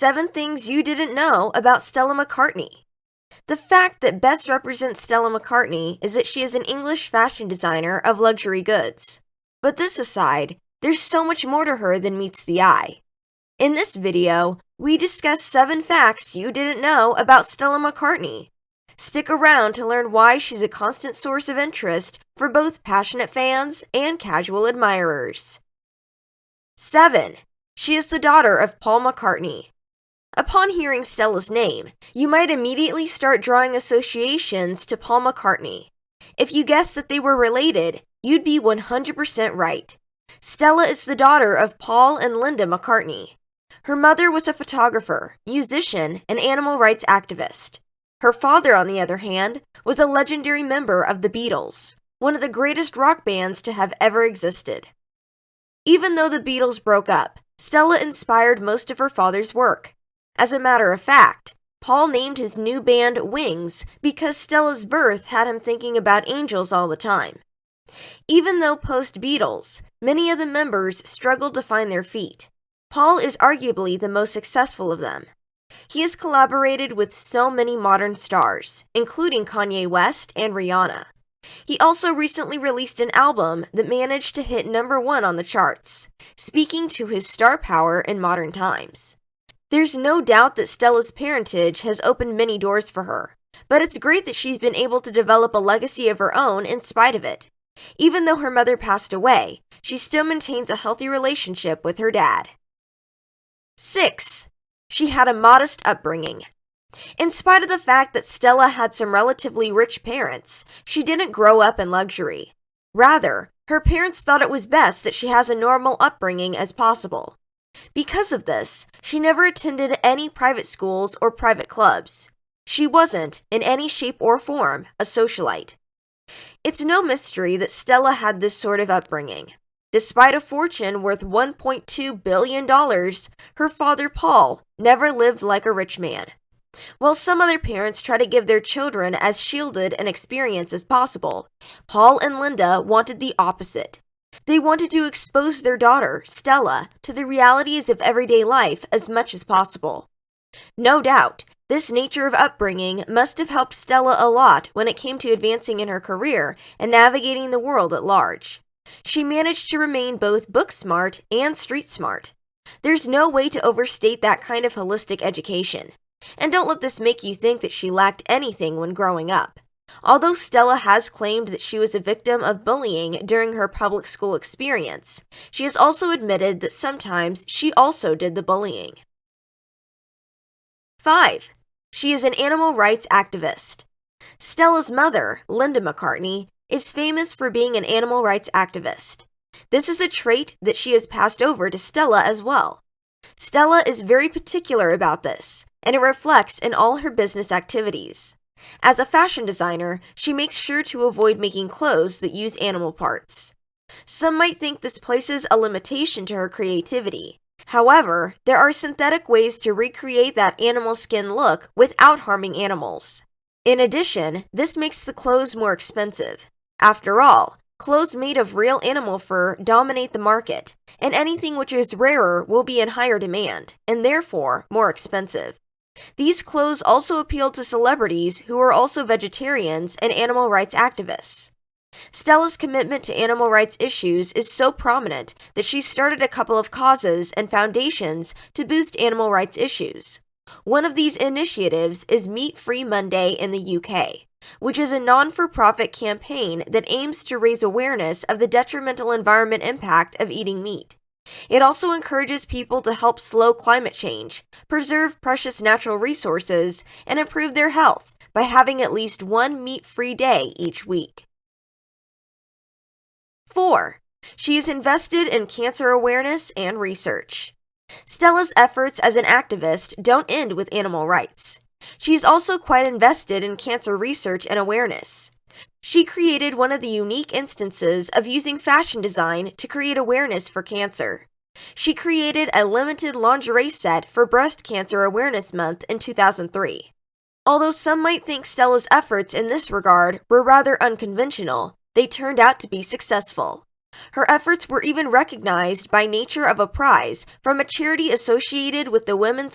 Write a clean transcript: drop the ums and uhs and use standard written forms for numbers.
7 things you didn't know about Stella McCartney. The fact that best represents Stella McCartney is that she is an English fashion designer of luxury goods. But this aside, there's so much more to her than meets the eye. In this video, we discuss 7 facts you didn't know about Stella McCartney. Stick around to learn why she's a constant source of interest for both passionate fans and casual admirers. 7. She is the daughter of Paul McCartney. Upon hearing Stella's name, you might immediately start drawing associations to Paul McCartney. If you guessed that they were related, you'd be 100% right. Stella is the daughter of Paul and Linda McCartney. Her mother was a photographer, musician, and animal rights activist. Her father, on the other hand, was a legendary member of the Beatles, one of the greatest rock bands to have ever existed. Even though the Beatles broke up, Stella inspired most of her father's work. As a matter of fact, Paul named his new band Wings because Stella's birth had him thinking about angels all the time. Even though post-Beatles, many of the members struggled to find their feet, Paul is arguably the most successful of them. He has collaborated with so many modern stars, including Kanye West and Rihanna. He also recently released an album that managed to hit #1 on the charts, speaking to his star power in modern times. There's no doubt that Stella's parentage has opened many doors for her, but it's great that she's been able to develop a legacy of her own in spite of it. Even though her mother passed away, she still maintains a healthy relationship with her dad. 6. She had a modest upbringing. In spite of the fact that Stella had some relatively rich parents, she didn't grow up in luxury. Rather, her parents thought it was best that she has a normal upbringing as possible. Because of this, she never attended any private schools or private clubs. She wasn't, in any shape or form, a socialite. It's no mystery that Stella had this sort of upbringing. Despite a fortune worth $1.2 billion, her father Paul never lived like a rich man. While some other parents try to give their children as shielded an experience as possible, Paul and Linda wanted the opposite. They wanted to expose their daughter, Stella, to the realities of everyday life as much as possible. No doubt, this nature of upbringing must have helped Stella a lot when it came to advancing in her career and navigating the world at large. She managed to remain both book smart and street smart. There's no way to overstate that kind of holistic education. And don't let this make you think that she lacked anything when growing up. Although Stella has claimed that she was a victim of bullying during her public school experience, she has also admitted that sometimes she also did the bullying. 5. She is an animal rights activist. Stella's mother, Linda McCartney, is famous for being an animal rights activist. This is a trait that she has passed over to Stella as well. Stella is very particular about this, and it reflects in all her business activities. As a fashion designer, she makes sure to avoid making clothes that use animal parts. Some might think this places a limitation to her creativity. However, there are synthetic ways to recreate that animal skin look without harming animals. In addition, this makes the clothes more expensive. After all, clothes made of real animal fur dominate the market, and anything which is rarer will be in higher demand, and therefore more expensive. These clothes also appeal to celebrities who are also vegetarians and animal rights activists. Stella's commitment to animal rights issues is so prominent that she started a couple of causes and foundations to boost animal rights issues. One of these initiatives is Meat Free Monday in the UK, which is a non-for-profit campaign that aims to raise awareness of the detrimental environment impact of eating meat. It also encourages people to help slow climate change, preserve precious natural resources, and improve their health by having at least one meat-free day each week. 4. She is invested in cancer awareness and research. Stella's efforts as an activist don't end with animal rights. She's also quite invested in cancer research and awareness. She created one of the unique instances of using fashion design to create awareness for cancer. She created a limited lingerie set for Breast Cancer Awareness Month in 2003. Although some might think Stella's efforts in this regard were rather unconventional, they turned out to be successful. Her efforts were even recognized by nature of a prize from a charity associated with the women's